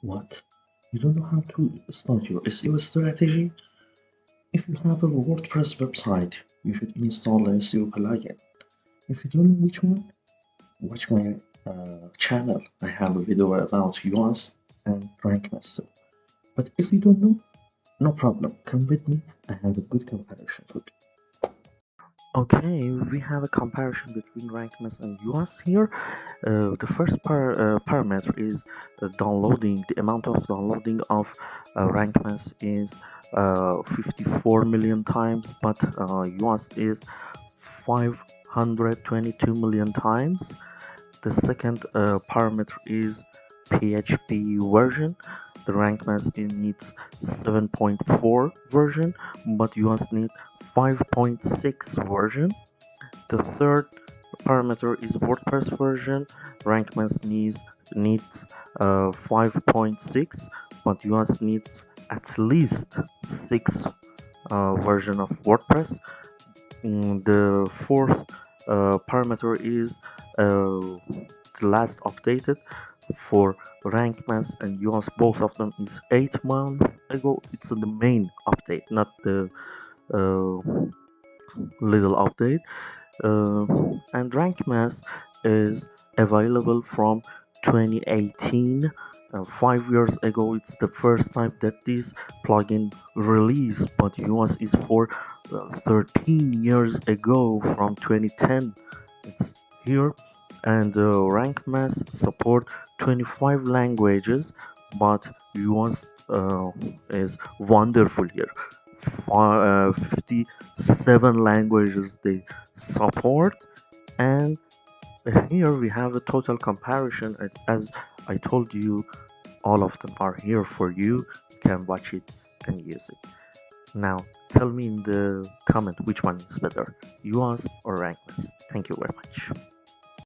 What? You don't know how to start your SEO strategy? If you have a WordPress website, you should install a SEO plugin. If you don't know which one, watch my channel. I have a video about Yoast and RankMath. But if you don't know, no problem. Come with me. I have a good comparison for you. Okay, we have a comparison between RankMath and Yoast here. The first parameter is downloading. The amount of downloading of RankMath is 54 million times, but Yoast is 522 million times. The second parameter is PHP version. The RankMath needs 7.4 version, but Yoast needs 5.6 version. The third parameter is WordPress version. RankMath needs 5.6, but Yoast needs at least 6 version of WordPress. The fourth parameter is the last updated for RankMath and Yoast. Both of them is 8 months ago. It's the main update, not the little update. And RankMath is available from 2018. 5 years ago, it's the first time that this plugin released, but Yoast is for 13 years ago, from 2010. It's here. And RankMath support 25 languages, but Yoast is wonderful here. 57 languages they support, and here we have a total comparison. As I told you, all of them are here for you. You can watch it and use it. Now tell me in the comment which one is better, Yoast or RankMath. Thank you very much.